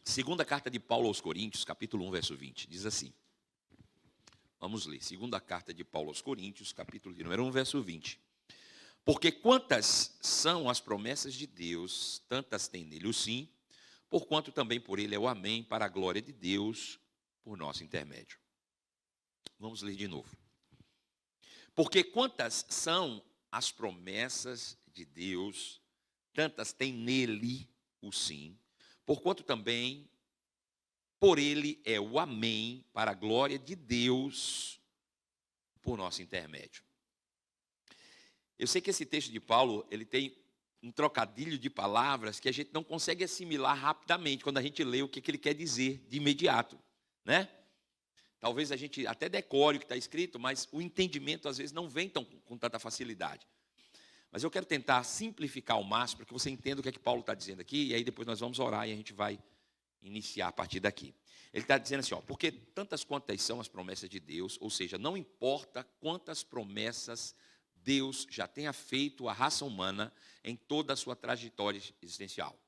Segunda carta de Paulo aos Coríntios, capítulo 1, verso 20, diz assim. Vamos ler. Segunda carta de Paulo aos Coríntios, capítulo de número 1, verso 20. Porque quantas são as promessas de Deus, tantas tem nele o sim, porquanto também por ele é o amém, para a glória de Deus, por nosso intermédio. Vamos ler de novo. Porque quantas são as promessas de Deus, tantas tem nele o sim, porquanto também por ele é o amém, para a glória de Deus, por nosso intermédio. Eu sei que esse texto de Paulo, ele tem um trocadilho de palavras que a gente não consegue assimilar rapidamente quando a gente lê o que ele quer dizer de imediato, né? Talvez a gente até decore o que está escrito, mas o entendimento às vezes não vem com tanta facilidade. Mas eu quero tentar simplificar ao máximo para que você entenda o que é que Paulo está dizendo aqui, e aí depois nós vamos orar e a gente vai iniciar a partir daqui. Ele está dizendo assim, porque tantas quantas são as promessas de Deus, ou seja, não importa quantas promessas Deus já tenha feito à raça humana em toda a sua trajetória existencial.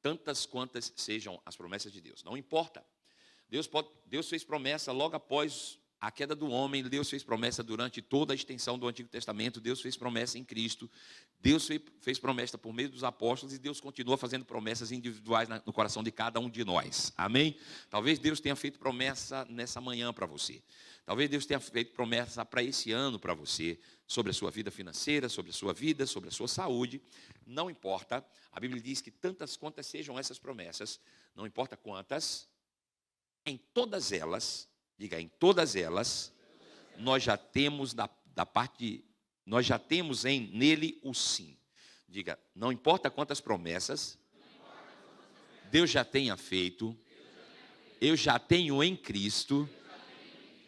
Tantas quantas sejam as promessas de Deus, não importa. Deus fez promessa logo após a queda do homem, Deus fez promessa durante toda a extensão do Antigo Testamento, Deus fez promessa em Cristo, Deus fez promessa por meio dos apóstolos e Deus continua fazendo promessas individuais no coração de cada um de nós. Amém? Talvez Deus tenha feito promessa nessa manhã para você. Talvez Deus tenha feito promessa para esse ano para você, sobre a sua vida financeira, sobre a sua vida, sobre a sua saúde. Não importa, a Bíblia diz que tantas quantas sejam essas promessas, não importa quantas, em todas elas, diga, em todas elas, nós já temos nós já temos nele o sim. Diga, não importa quantas promessas Deus já tenha feito, eu já tenho em Cristo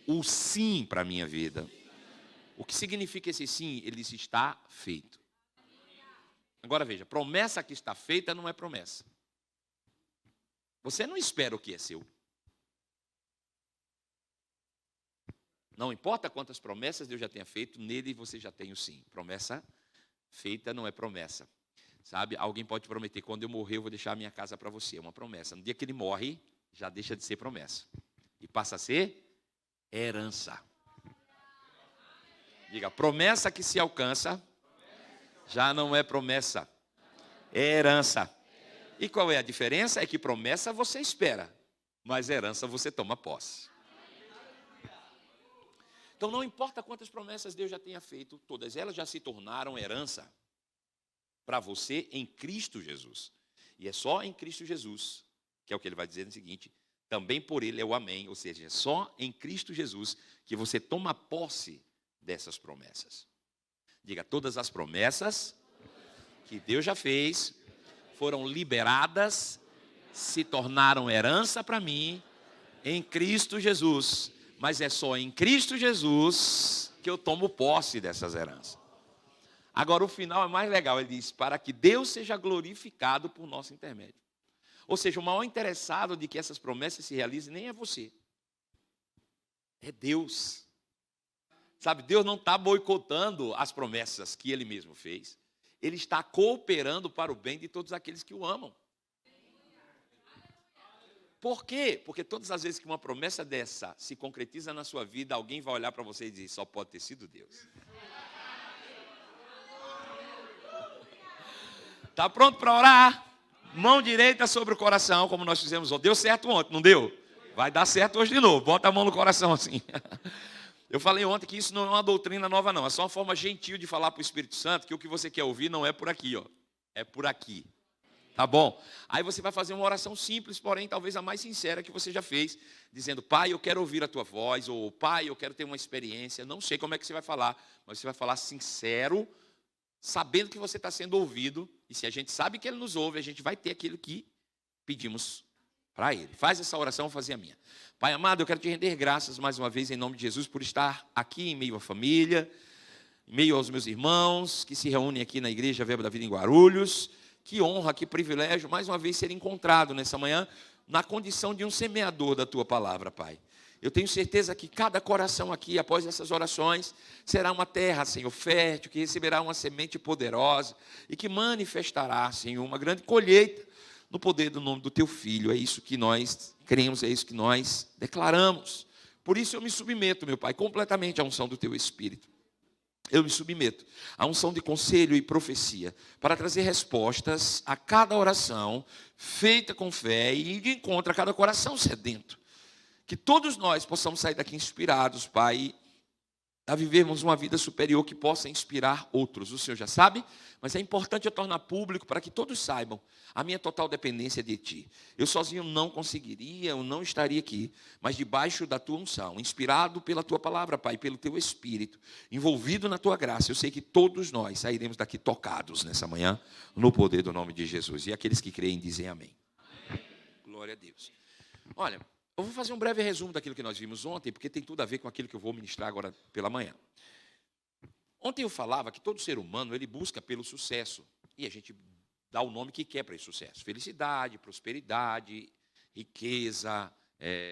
o sim para a minha vida. O que significa esse sim? Ele diz, está feito. Agora veja, promessa que está feita não é promessa. Você não espera o que é seu. Não importa quantas promessas Deus já tenha feito, nele você já tem o sim. Promessa feita não é promessa. Sabe, alguém pode prometer, quando eu morrer eu vou deixar a minha casa para você. É uma promessa. No dia que ele morre, já deixa de ser promessa. E passa a ser herança. Diga, promessa que se alcança, já não é promessa. É herança. E qual é a diferença? É que promessa você espera, mas herança você toma posse. Então, não importa quantas promessas Deus já tenha feito, todas elas já se tornaram herança para você em Cristo Jesus. E é só em Cristo Jesus, que é o que ele vai dizer no seguinte, também por ele é o amém, ou seja, é só em Cristo Jesus que você toma posse dessas promessas. Diga, todas as promessas que Deus já fez foram liberadas, se tornaram herança para mim em Cristo Jesus. Mas é só em Cristo Jesus que eu tomo posse dessas heranças. Agora o final é mais legal, ele diz, para que Deus seja glorificado por nosso intermédio. Ou seja, o maior interessado de que essas promessas se realizem nem é você. É Deus. Sabe, Deus não está boicotando as promessas que Ele mesmo fez. Ele está cooperando para o bem de todos aqueles que o amam. Por quê? Porque todas as vezes que uma promessa dessa se concretiza na sua vida, alguém vai olhar para você e dizer, só pode ter sido Deus. Está pronto para orar? Mão direita sobre o coração, como nós fizemos ontem. Deu certo ontem, não deu? Vai dar certo hoje de novo. Bota a mão no coração assim. Eu falei ontem que isso não é uma doutrina nova, não. É só uma forma gentil de falar para o Espírito Santo que o que você quer ouvir não é por aqui, ó. É por aqui. Tá bom? Aí você vai fazer uma oração simples, porém talvez a mais sincera que você já fez, dizendo, Pai, eu quero ouvir a tua voz, ou Pai, eu quero ter uma experiência. Não sei como é que você vai falar, mas você vai falar sincero, sabendo que você está sendo ouvido, e se a gente sabe que Ele nos ouve, a gente vai ter aquilo que pedimos para Ele. Faz essa oração, vou fazer a minha. Pai amado, eu quero te render graças mais uma vez em nome de Jesus por estar aqui em meio à família, em meio aos meus irmãos que se reúnem aqui na Igreja Verbo da Vida em Guarulhos. Que honra, que privilégio, mais uma vez ser encontrado nessa manhã na condição de um semeador da tua palavra, Pai. Eu tenho certeza que cada coração aqui, após essas orações, será uma terra, Senhor, fértil, que receberá uma semente poderosa e que manifestará, Senhor, uma grande colheita no poder do nome do teu Filho. É isso que nós cremos, é isso que nós declaramos. Por isso eu me submeto, meu Pai, completamente à unção do teu Espírito. Eu me submeto à unção de conselho e profecia para trazer respostas a cada oração feita com fé e de encontro a cada coração sedento. Que todos nós possamos sair daqui inspirados, Pai, a vivermos uma vida superior que possa inspirar outros. O Senhor já sabe, mas é importante eu tornar público para que todos saibam a minha total dependência de Ti. Eu sozinho não conseguiria, eu não estaria aqui, mas debaixo da Tua unção, inspirado pela Tua palavra, Pai, pelo Teu Espírito, envolvido na Tua graça, eu sei que todos nós sairemos daqui tocados nessa manhã, no poder do nome de Jesus. E aqueles que creem dizem amém. Glória a Deus. Olha, eu vou fazer um breve resumo daquilo que nós vimos ontem, porque tem tudo a ver com aquilo que eu vou ministrar agora pela manhã. Ontem eu falava que todo ser humano, ele busca pelo sucesso. E a gente dá o nome que quer para esse sucesso. Felicidade, prosperidade, riqueza,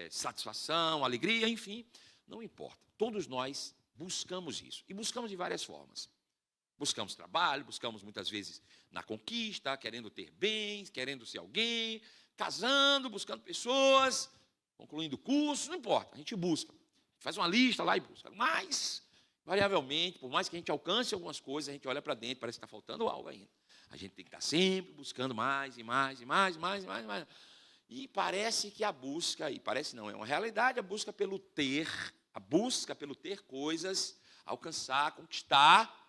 satisfação, alegria, enfim. Não importa. Todos nós buscamos isso. E buscamos de várias formas. Buscamos trabalho, buscamos muitas vezes na conquista, querendo ter bens, querendo ser alguém, casando, buscando pessoas, concluindo cursos, não importa, a gente busca. Faz uma lista lá e busca. Mas, variavelmente, por mais que a gente alcance algumas coisas, a gente olha para dentro, parece que está faltando algo ainda. A gente tem que estar sempre buscando mais e mais e mais, mais. E parece que a busca, e parece não, é uma realidade, a busca pelo ter coisas, alcançar, conquistar,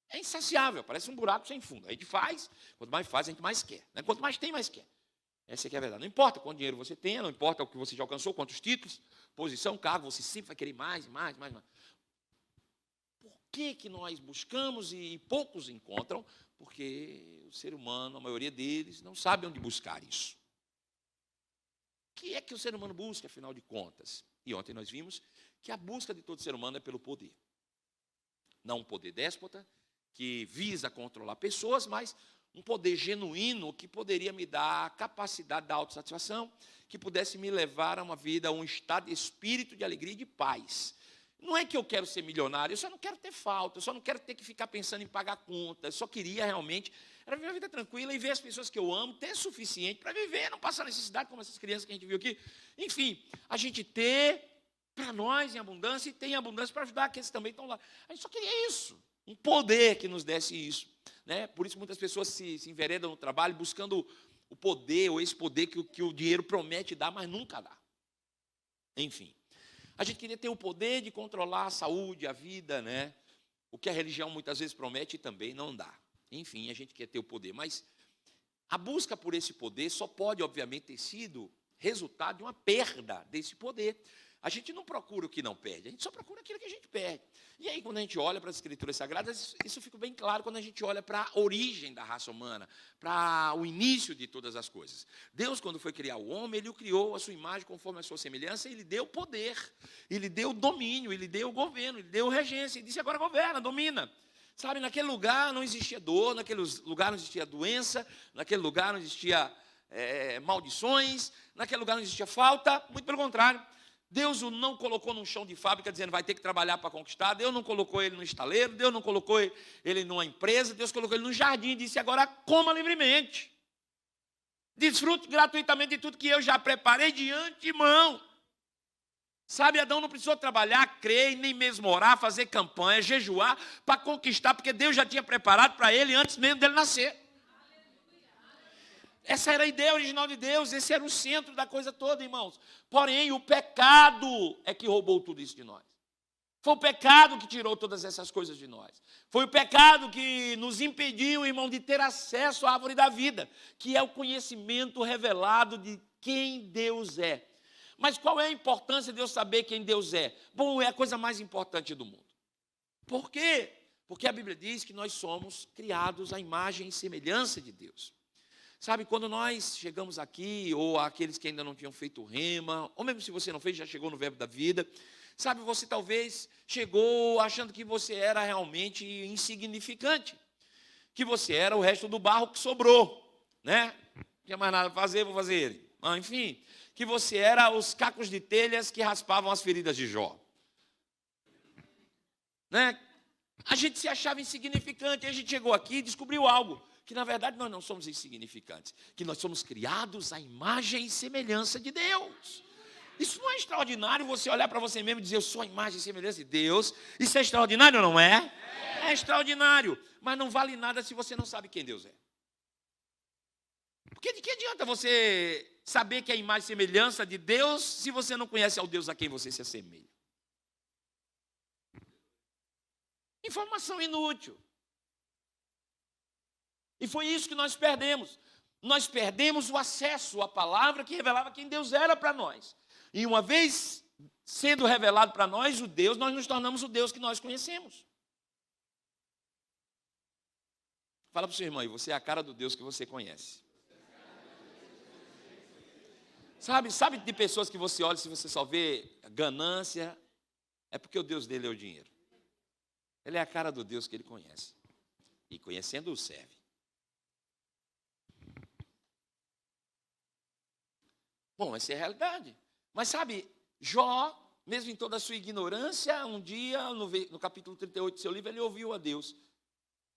é insaciável, parece um buraco sem fundo. A gente faz, quanto mais faz, a gente mais quer. Né? Quanto mais tem, mais quer. Essa aqui é a verdade. Não importa quanto dinheiro você tenha, não importa o que você já alcançou, quantos títulos, posição, cargo, você sempre vai querer mais. Por que nós buscamos e poucos encontram? Porque o ser humano, a maioria deles, não sabe onde buscar isso. O que é que o ser humano busca, afinal de contas? E ontem nós vimos que a busca de todo ser humano é pelo poder. Não um poder déspota, que visa controlar pessoas, mas um poder genuíno que poderia me dar a capacidade da autossatisfação, que pudesse me levar a uma vida, a um estado de espírito de alegria e de paz. Não é que eu quero ser milionário, eu só não quero ter falta, eu só não quero ter que ficar pensando em pagar conta, eu só queria realmente era viver uma vida tranquila e ver as pessoas que eu amo ter suficiente para viver, não passar necessidade como essas crianças que a gente viu aqui. Enfim, a gente ter para nós em abundância e ter em abundância para ajudar aqueles que também estão lá. A gente só queria isso, um poder que nos desse isso. Né? Por isso muitas pessoas se enveredam no trabalho buscando o poder, ou esse poder que o dinheiro promete dar, mas nunca dá. Enfim, a gente queria ter o poder de controlar a saúde, a vida, né? O que a religião muitas vezes promete e também não dá. Enfim, a gente quer ter o poder, mas a busca por esse poder só pode, obviamente, ter sido resultado de uma perda desse poder. A gente não procura o que não perde, a gente só procura aquilo que a gente perde. E aí, quando a gente olha para as Escrituras Sagradas, isso fica bem claro quando a gente olha para a origem da raça humana, para o início de todas as coisas. Deus, quando foi criar o homem, Ele o criou à sua imagem, conforme a sua semelhança, e Ele deu poder, Ele deu domínio, Ele deu governo, Ele deu regência, Ele disse, agora governa, domina. Sabe, naquele lugar não existia dor, naquele lugar não existia doença, naquele lugar não existia maldições, naquele lugar não existia falta, muito pelo contrário. Deus o não colocou num chão de fábrica dizendo vai ter que trabalhar para conquistar. Deus não colocou ele no estaleiro. Deus não colocou ele numa empresa. Deus colocou ele no jardim e disse agora coma livremente. Desfrute gratuitamente de tudo que eu já preparei de antemão. Sabe, Adão não precisou trabalhar, crer, nem mesmo orar, fazer campanha, jejuar para conquistar, porque Deus já tinha preparado para ele antes mesmo dele nascer. Essa era a ideia original de Deus, esse era o centro da coisa toda, irmãos. Porém, o pecado é que roubou tudo isso de nós. Foi o pecado que tirou todas essas coisas de nós. Foi o pecado que nos impediu, irmão, de ter acesso à árvore da vida, que é o conhecimento revelado de quem Deus é. Mas qual é a importância de eu saber quem Deus é? Bom, é a coisa mais importante do mundo. Por quê? Porque a Bíblia diz que nós somos criados à imagem e semelhança de Deus. Sabe, quando nós chegamos aqui, ou aqueles que ainda não tinham feito rema, ou mesmo se você não fez, já chegou no verbo da vida, sabe, você talvez chegou achando que você era realmente insignificante, que você era o resto do barro que sobrou, né? Não tinha mais nada a fazer, vou fazer ele. Enfim, que você era os cacos de telhas que raspavam as feridas de Jó. Né? A gente se achava insignificante, a gente chegou aqui e descobriu algo, que na verdade nós não somos insignificantes, que nós somos criados à imagem e semelhança de Deus. Isso não é extraordinário, você olhar para você mesmo e dizer, eu sou a imagem e semelhança de Deus? Isso é extraordinário ou não é? É extraordinário, mas não vale nada se você não sabe quem Deus é. Porque de que adianta você saber que é a imagem e semelhança de Deus se você não conhece ao Deus a quem você se assemelha? Informação inútil. E foi isso que nós perdemos. Nós perdemos o acesso à palavra que revelava quem Deus era para nós. E uma vez sendo revelado para nós o Deus, nós nos tornamos o Deus que nós conhecemos. Fala para o seu irmão aí, você é a cara do Deus que você conhece. Sabe de pessoas que você olha, se você só vê ganância, é porque o Deus dele é o dinheiro. Ele é a cara do Deus que ele conhece. E conhecendo-o, serve. Bom, essa é a realidade. Mas sabe, Jó, mesmo em toda a sua ignorância, um dia, no capítulo 38 do seu livro, ele ouviu a Deus.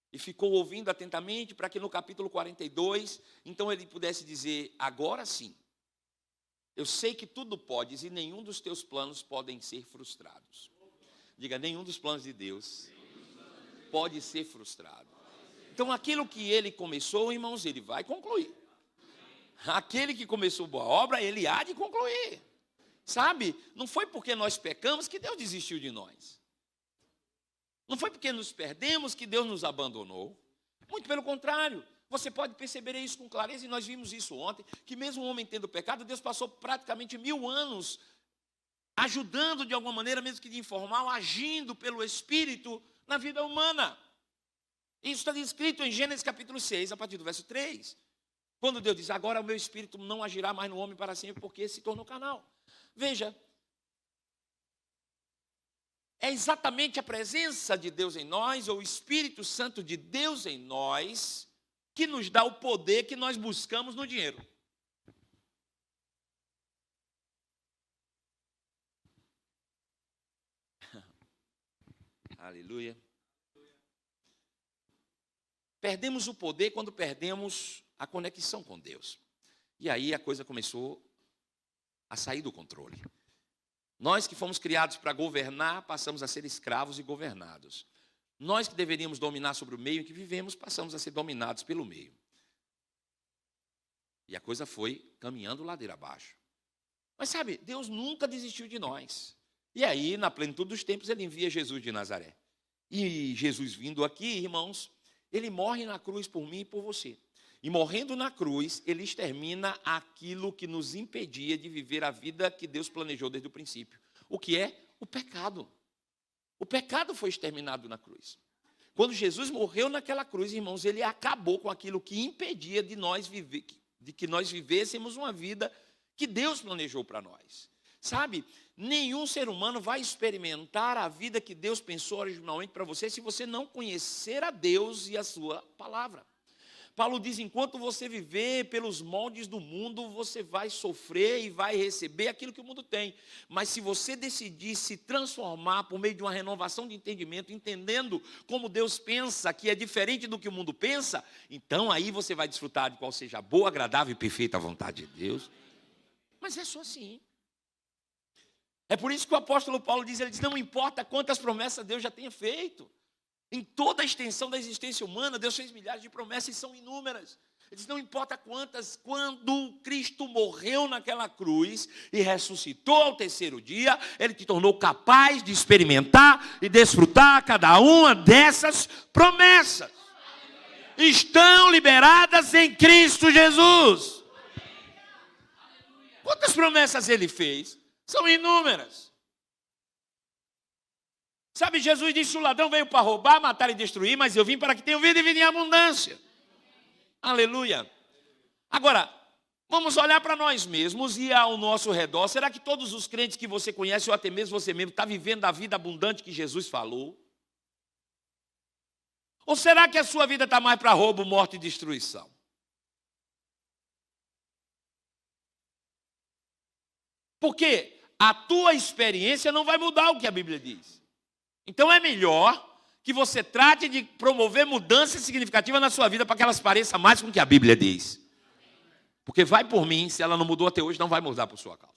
E ficou ouvindo atentamente para que no capítulo 42, então ele pudesse dizer, agora sim, eu sei que tudo podes e nenhum dos teus planos podem ser frustrados. Diga, nenhum dos planos de Deus pode ser frustrado. Então, aquilo que ele começou, irmãos, ele vai concluir. Aquele que começou boa obra, ele há de concluir. Sabe, não foi porque nós pecamos que Deus desistiu de nós. Não foi porque nos perdemos que Deus nos abandonou. Muito pelo contrário. Você pode perceber isso com clareza, e nós vimos isso ontem, que mesmo o homem tendo pecado, Deus passou praticamente 1000 anos ajudando de alguma maneira, mesmo que de informal, agindo pelo Espírito na vida humana. Isso está descrito em Gênesis capítulo 6, a partir do verso 3. Quando Deus diz, agora o meu Espírito não agirá mais no homem para sempre, porque se tornou carnal. Veja, é exatamente a presença de Deus em nós, ou o Espírito Santo de Deus em nós, que nos dá o poder que nós buscamos no dinheiro. Aleluia. Perdemos o poder quando perdemos a conexão com Deus. E aí a coisa começou a sair do controle. Nós que fomos criados para governar, passamos a ser escravos e governados. Nós que deveríamos dominar sobre o meio em que vivemos, passamos a ser dominados pelo meio. E a coisa foi caminhando ladeira abaixo. Mas sabe, Deus nunca desistiu de nós. E aí, na plenitude dos tempos, ele envia Jesus de Nazaré. E Jesus vindo aqui, irmãos, ele morre na cruz por mim e por você. E morrendo na cruz, ele extermina aquilo que nos impedia de viver a vida que Deus planejou desde o princípio. O que é? O pecado. O pecado foi exterminado na cruz. Quando Jesus morreu naquela cruz, irmãos, ele acabou com aquilo que impedia de que nós vivêssemos uma vida que Deus planejou para nós. Sabe, nenhum ser humano vai experimentar a vida que Deus pensou originalmente para você se você não conhecer a Deus e a sua palavra. Paulo diz, enquanto você viver pelos moldes do mundo, você vai sofrer e vai receber aquilo que o mundo tem. Mas se você decidir se transformar por meio de uma renovação de entendimento, entendendo como Deus pensa, que é diferente do que o mundo pensa, então aí você vai desfrutar de qual seja a boa, agradável e perfeita vontade de Deus. Mas é só assim. É por isso que o apóstolo Paulo diz, ele diz, não importa quantas promessas Deus já tenha feito. Em toda a extensão da existência humana, Deus fez milhares de promessas e são inúmeras. Ele diz, não importa quantas, quando Cristo morreu naquela cruz e ressuscitou ao terceiro dia, ele te tornou capaz de experimentar e desfrutar cada uma dessas promessas. Estão liberadas em Cristo Jesus. Quantas promessas ele fez? São inúmeras. Sabe, Jesus disse, o ladrão veio para roubar, matar e destruir, mas eu vim para que tenham vida e vida em abundância. Aleluia. Agora, vamos olhar para nós mesmos e ao nosso redor. Será que todos os crentes que você conhece, ou até mesmo você mesmo, está vivendo a vida abundante que Jesus falou? Ou será que a sua vida está mais para roubo, morte e destruição? Porque a tua experiência não vai mudar o que a Bíblia diz. Então é melhor que você trate de promover mudanças significativas na sua vida para que elas pareçam mais com o que a Bíblia diz. Porque vai por mim, se ela não mudou até hoje, não vai mudar por sua causa.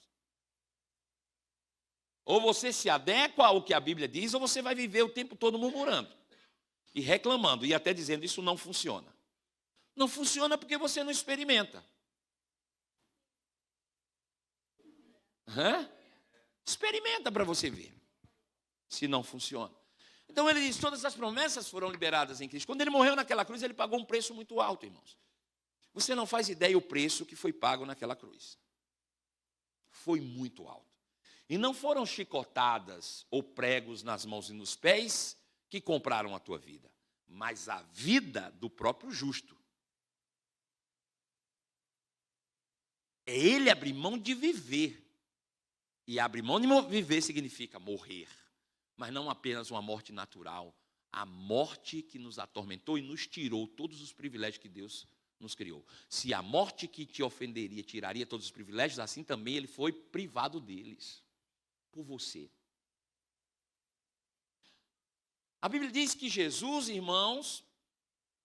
Ou você se adequa ao que a Bíblia diz, ou você vai viver o tempo todo murmurando e reclamando, e até dizendo isso não funciona. Não funciona porque você não experimenta. Experimenta para você ver se não funciona. Então ele diz, todas as promessas foram liberadas em Cristo. Quando ele morreu naquela cruz, ele pagou um preço muito alto, irmãos. Você não faz ideia o preço que foi pago naquela cruz. Foi muito alto. E não foram chicotadas ou pregos nas mãos e nos pés que compraram a tua vida, mas a vida do próprio justo. É ele abrir mão de viver. E abrir mão de viver significa morrer. Mas não apenas uma morte natural. A morte que nos atormentou e nos tirou todos os privilégios que Deus nos criou. Se a morte que te ofenderia tiraria todos os privilégios, assim também ele foi privado deles. Por você. A Bíblia diz que Jesus, irmãos,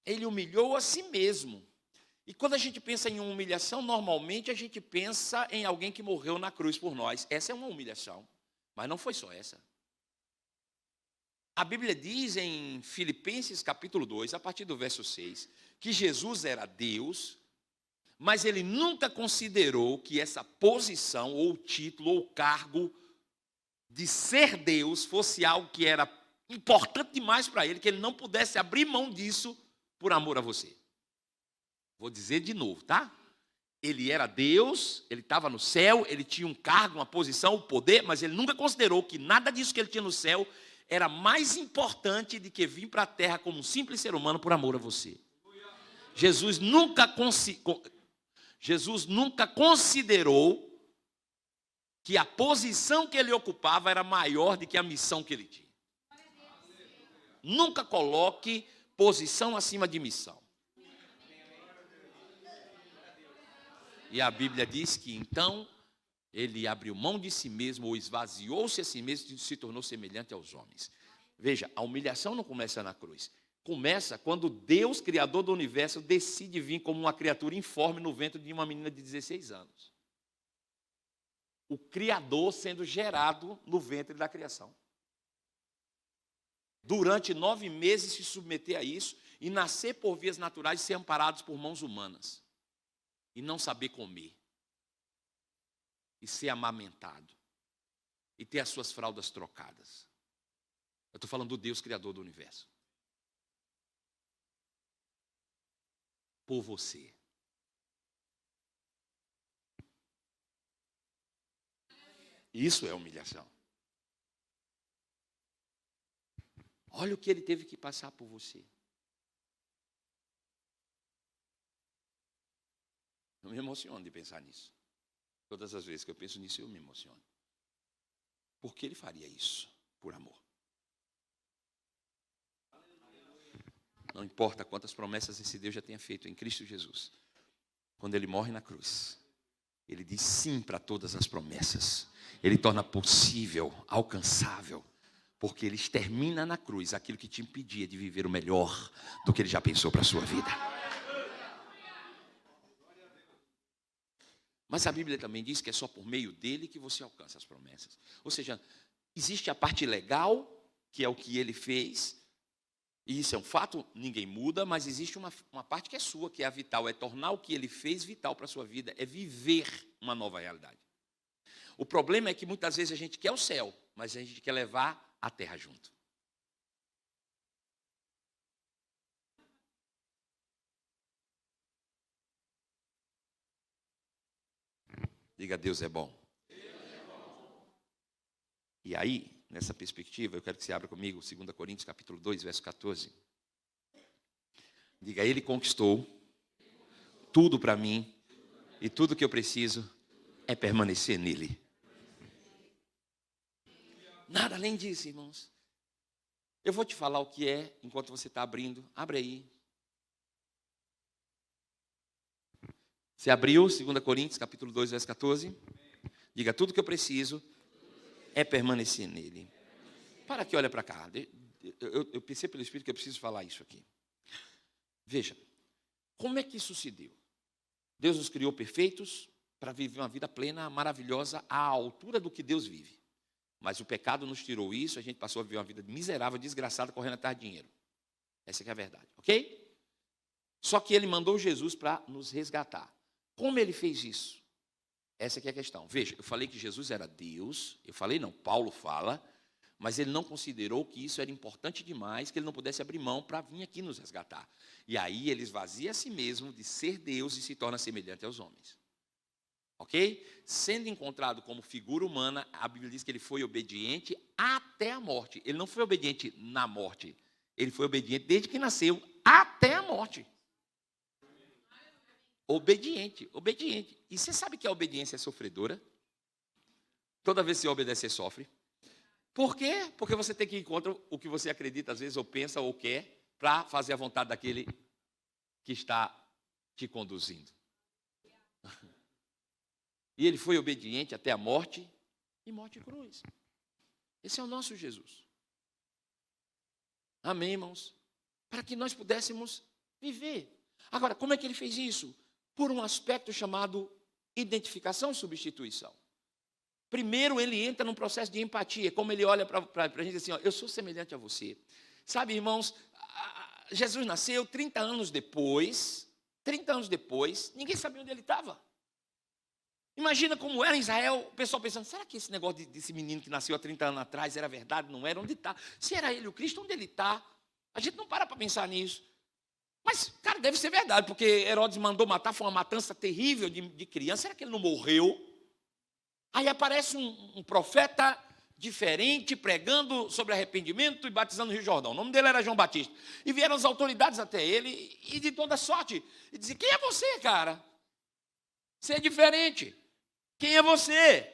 ele humilhou a si mesmo. E quando a gente pensa em uma humilhação, normalmente a gente pensa em alguém que morreu na cruz por nós. Essa é uma humilhação, mas não foi só essa. A Bíblia diz em Filipenses capítulo 2, a partir do verso 6, que Jesus era Deus, mas ele nunca considerou que essa posição, ou título, ou cargo de ser Deus fosse algo que era importante demais para ele, que ele não pudesse abrir mão disso por amor a você. Vou dizer de novo, tá? Ele era Deus, ele estava no céu, ele tinha um cargo, uma posição, um poder, mas ele nunca considerou que nada disso que ele tinha no céu era mais importante do que vir para a terra como um simples ser humano por amor a você. Jesus nunca considerou que a posição que ele ocupava era maior do que a missão que ele tinha. Nunca coloque posição acima de missão. E a Bíblia diz que então ele abriu mão de si mesmo, ou esvaziou-se a si mesmo e se tornou semelhante aos homens. Veja, a humilhação não começa na cruz. Começa quando Deus, Criador do universo, decide vir como uma criatura informe no ventre de uma menina de 16 anos. O Criador sendo gerado no ventre da criação. Durante 9 meses se submeter a isso e nascer por vias naturais e ser amparados por mãos humanas. E não saber comer. E ser amamentado. E ter as suas fraldas trocadas. Eu estou falando do Deus Criador do universo. Por você. Isso é humilhação. Olha o que ele teve que passar por você. Eu me emociono de pensar nisso. Todas as vezes que eu penso nisso, eu me emociono. Por que ele faria isso? Por amor. Não importa quantas promessas esse Deus já tenha feito em Cristo Jesus. Quando ele morre na cruz, ele diz sim para todas as promessas. Ele torna possível, alcançável, porque ele extermina na cruz aquilo que te impedia de viver o melhor do que ele já pensou para a sua vida. Mas a Bíblia também diz que é só por meio dele que você alcança as promessas. Ou seja, existe a parte legal, que é o que ele fez, e isso é um fato, ninguém muda, mas existe uma parte que é sua, que é a vital, é tornar o que ele fez vital para a sua vida, é viver uma nova realidade. O problema é que muitas vezes a gente quer o céu, mas a gente quer levar a terra junto. Diga, Deus é bom. E aí, nessa perspectiva, eu quero que você abra comigo 2 Coríntios capítulo 2, verso 14. Diga, ele conquistou tudo para mim, e tudo que eu preciso é permanecer nele. Nada além disso, irmãos. Eu vou te falar o que é, enquanto você está abrindo. Abre aí. Você abriu 2 Coríntios, capítulo 2, verso 14? Diga, tudo que eu preciso é permanecer nele. Para que olha para cá. eu pensei pelo Espírito que eu preciso falar isso aqui. Veja, como é que isso se deu? Deus nos criou perfeitos para viver uma vida plena, maravilhosa, à altura do que Deus vive. Mas o pecado nos tirou isso, a gente passou a viver uma vida miserável, desgraçada, correndo atrás de dinheiro. Essa que é a verdade, ok? Só que ele mandou Jesus para nos resgatar. Como ele fez isso? Essa que é a questão. Veja, eu falei que Jesus era Deus, Paulo fala, mas ele não considerou que isso era importante demais, que ele não pudesse abrir mão para vir aqui nos resgatar. E aí ele esvazia a si mesmo de ser Deus e se torna semelhante aos homens. Ok? Sendo encontrado como figura humana, a Bíblia diz que ele foi obediente até a morte. Ele não foi obediente na morte. Ele foi obediente desde que nasceu até a morte. Obediente. E você sabe que a obediência é sofredora? Toda vez que você obedece, você sofre. Por quê? Porque você tem que ir contra o que você acredita, às vezes, ou pensa, ou quer, para fazer a vontade daquele que está te conduzindo. E ele foi obediente até a morte, e morte e cruz. Esse é o nosso Jesus. Amém, irmãos? Para que nós pudéssemos viver. Agora, como é que ele fez isso? Por um aspecto chamado identificação e substituição. Primeiro, ele entra num processo de empatia, como ele olha para a gente assim, ó, eu sou semelhante a você. Sabe, irmãos, Jesus nasceu 30 anos depois, ninguém sabia onde ele estava. Imagina como era em Israel, o pessoal pensando, será que esse negócio desse menino que nasceu há 30 anos atrás era verdade? Não era? Onde está? Se era ele o Cristo, onde ele está? A gente não para pensar nisso. Mas, cara, deve ser verdade, porque Herodes mandou matar, foi uma matança terrível de criança. Será que ele não morreu? Aí aparece um profeta diferente, pregando sobre arrependimento e batizando no Rio Jordão. O nome dele era João Batista. E vieram as autoridades até ele, e de toda sorte, e diziam, quem é você, cara? Você é diferente. Quem é você?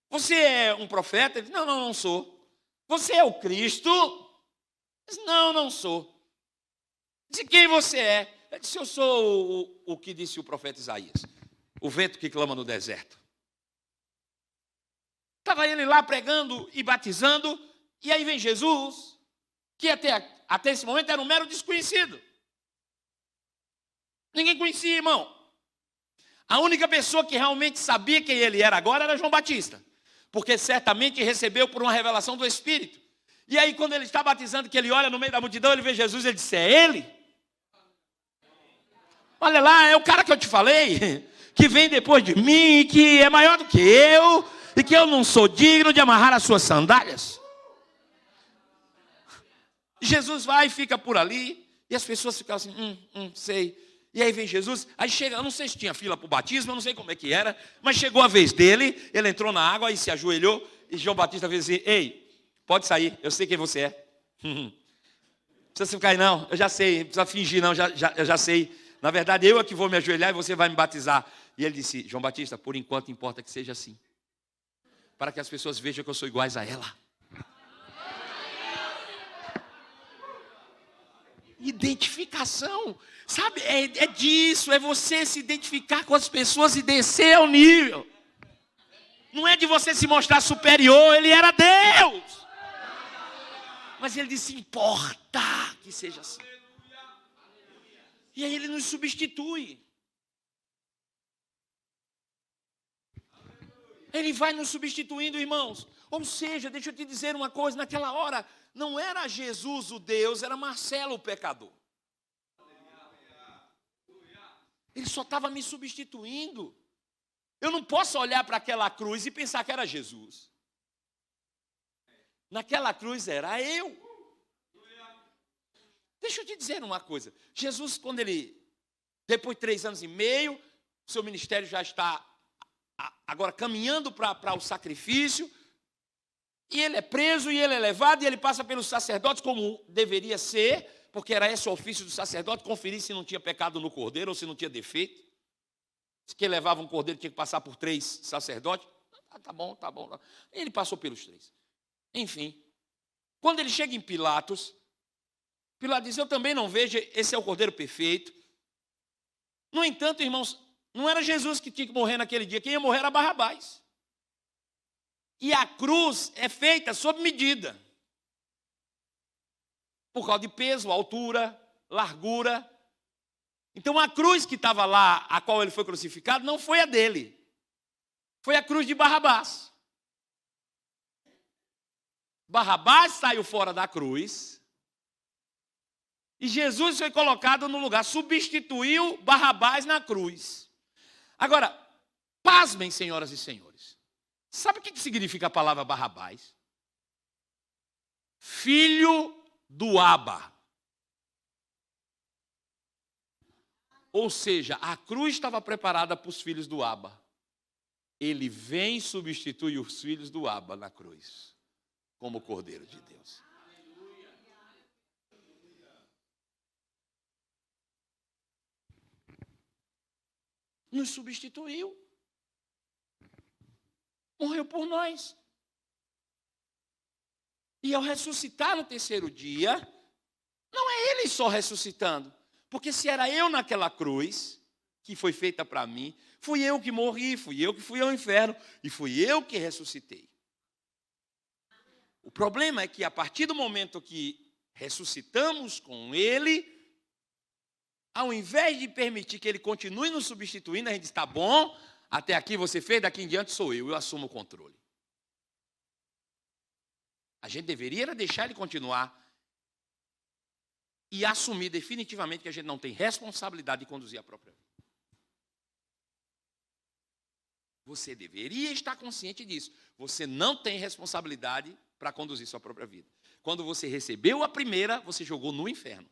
Você é um profeta? Ele disse, não sou. Você é o Cristo? Ele disse, não sou. Ele disse, quem você é? Ele disse, eu sou o que disse o profeta Isaías, o vento que clama no deserto. Estava ele lá pregando e batizando, e aí vem Jesus, que até esse momento era um mero desconhecido. Ninguém conhecia, irmão. A única pessoa que realmente sabia quem ele era agora era João Batista, porque certamente recebeu por uma revelação do Espírito. E aí quando ele está batizando, que ele olha no meio da multidão, ele vê Jesus, ele disse, é ele? Olha lá, é o cara que eu te falei, que vem depois de mim, que é maior do que eu, e que eu não sou digno de amarrar as suas sandálias. Jesus vai e fica por ali, e as pessoas ficam assim, sei. E aí vem Jesus, aí chega, eu não sei se tinha fila para o batismo, eu não sei como é que era, mas chegou a vez dele, ele entrou na água e se ajoelhou, e João Batista fez assim, ei, pode sair, eu sei quem você é. Não precisa ficar aí não, eu já sei, não precisa fingir não, eu já sei. Na verdade, eu é que vou me ajoelhar e você vai me batizar. E ele disse, João Batista, por enquanto importa que seja assim, para que as pessoas vejam que eu sou iguais a ela. Identificação, sabe, é disso, é você se identificar com as pessoas e descer ao nível. Não é de você se mostrar superior, ele era Deus. Mas ele disse, importa que seja assim. E aí ele nos substitui. Ele vai nos substituindo, irmãos. Ou seja, deixa eu te dizer uma coisa, naquela hora, não era Jesus o Deus, era Marcelo o pecador. Ele só estava me substituindo. Eu não posso olhar para aquela cruz e pensar que era Jesus. Naquela cruz era eu. Deixa eu te dizer uma coisa. Jesus, quando ele, depois de 3 anos e meio, seu ministério já está agora caminhando para o sacrifício, e ele é preso, e ele é levado, e ele passa pelos sacerdotes como deveria ser, porque era esse o ofício do sacerdote, conferir se não tinha pecado no cordeiro, ou se não tinha defeito. Se quem levava um cordeiro tinha que passar por 3 sacerdotes. Tá bom. Ele passou pelos 3. Enfim, quando ele chega em Pilatos diz, eu também não vejo, esse é o cordeiro perfeito. No entanto, irmãos, não era Jesus que tinha que morrer naquele dia, quem ia morrer era Barrabás. E a cruz é feita sob medida. por causa de peso, altura, largura. Então a cruz que estava lá, a qual ele foi crucificado, não foi a dele. Foi a cruz de Barrabás. Barrabás saiu fora da cruz e Jesus foi colocado no lugar, substituiu Barrabás na cruz. Agora, pasmem, senhoras e senhores. Sabe o que significa a palavra Barrabás? Filho do Abba. Ou seja, a cruz estava preparada para os filhos do Abba. Ele vem e substitui os filhos do Abba na cruz, como Cordeiro de Deus. Nos substituiu. Morreu por nós. E ao ressuscitar no terceiro dia, não é ele só ressuscitando. Porque se era eu naquela cruz, que foi feita para mim, fui eu que morri, fui eu que fui ao inferno, e fui eu que ressuscitei. O problema é que a partir do momento que ressuscitamos com ele, ao invés de permitir que ele continue nos substituindo, a gente diz, tá bom, até aqui você fez, daqui em diante sou eu assumo o controle. A gente deveria deixar ele continuar e assumir definitivamente que a gente não tem responsabilidade de conduzir a própria vida. Você deveria estar consciente disso. Você não tem responsabilidade para conduzir sua própria vida. Quando você recebeu a primeira, você jogou no inferno.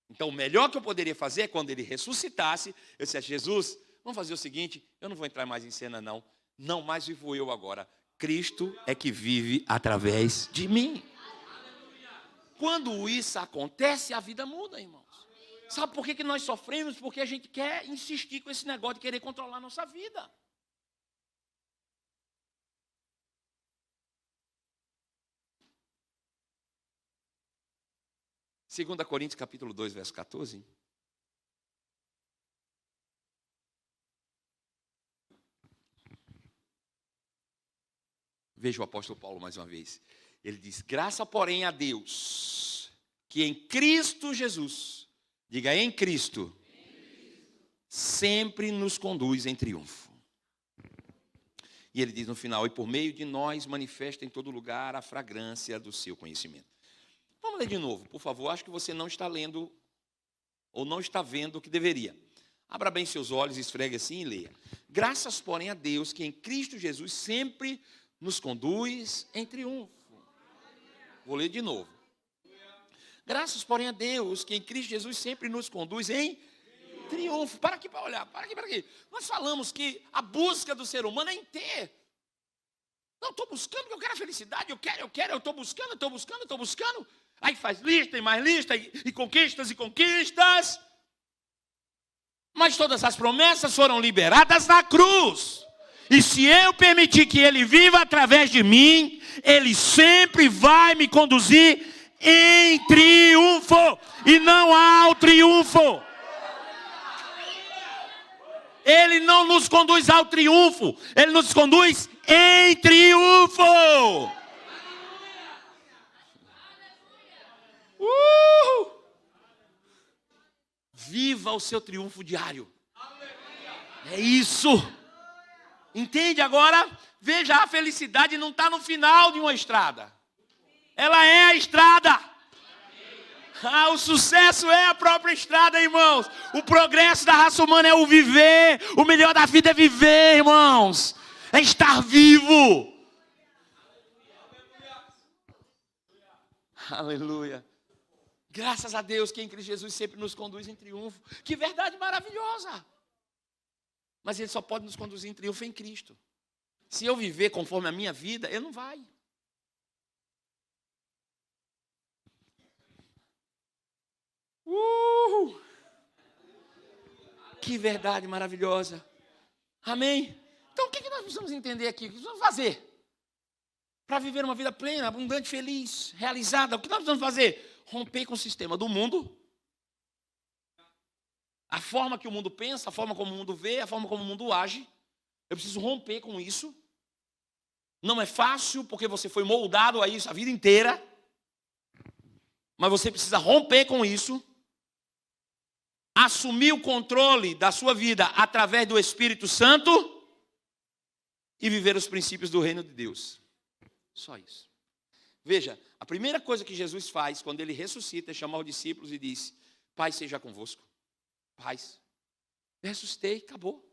Então, o melhor que eu poderia fazer é quando ele ressuscitasse, eu disse, Jesus, vamos fazer o seguinte, eu não vou entrar mais em cena não. Não mais vivo eu agora. Cristo é que vive através de mim. Quando isso acontece, a vida muda, irmãos. Sabe por que nós sofremos? Porque a gente quer insistir com esse negócio de querer controlar a nossa vida. Segunda Coríntios capítulo 2, verso 14. Veja o apóstolo Paulo mais uma vez. Ele diz, graça porém a Deus, que em Cristo Jesus, diga em Cristo, sempre nos conduz em triunfo. E ele diz no final, e por meio de nós manifesta em todo lugar a fragrância do seu conhecimento. Vamos ler de novo, por favor. Acho que você não está lendo ou não está vendo o que deveria. Abra bem seus olhos, esfregue assim e leia. Graças, porém, a Deus, que em Cristo Jesus sempre nos conduz em triunfo. Vou ler de novo. Graças, porém, a Deus, que em Cristo Jesus sempre nos conduz em triunfo. Para aqui para olhar, para aqui. Nós falamos que a busca do ser humano é em ter. Não, estou buscando, porque eu quero a felicidade, eu quero, eu estou buscando. Aí faz lista e mais lista, e conquistas. Mas todas as promessas foram liberadas na cruz. E se eu permitir que ele viva através de mim, ele sempre vai me conduzir em triunfo. E não há o triunfo. Ele não nos conduz ao triunfo, ele nos conduz em triunfo. Viva o seu triunfo diário. É isso. Entende agora? Veja, a felicidade não está no final de uma estrada. Ela é a estrada. O sucesso é a própria estrada, irmãos. O progresso da raça humana é o viver. O melhor da vida é viver, irmãos. É estar vivo. Aleluia. Graças a Deus que em Cristo Jesus sempre nos conduz em triunfo. Que verdade maravilhosa. Mas ele só pode nos conduzir em triunfo em Cristo. Se eu viver conforme a minha vida, ele não vai. Que verdade maravilhosa. Amém? Então o que nós precisamos entender aqui? O que precisamos fazer? Para viver uma vida plena, abundante, feliz, realizada. O que nós precisamos fazer? Romper com o sistema do mundo. A forma que o mundo pensa, a forma como o mundo vê, a forma como o mundo age. Eu preciso romper com isso. Não é fácil, porque você foi moldado a isso a vida inteira. Mas você precisa romper com isso, assumir o controle da sua vida através do Espírito Santo e viver os princípios do reino de Deus. Só isso. Veja, a primeira coisa que Jesus faz quando ele ressuscita é chamar os discípulos e diz: Pai seja convosco. Paz. Eu ressuscitei, acabou.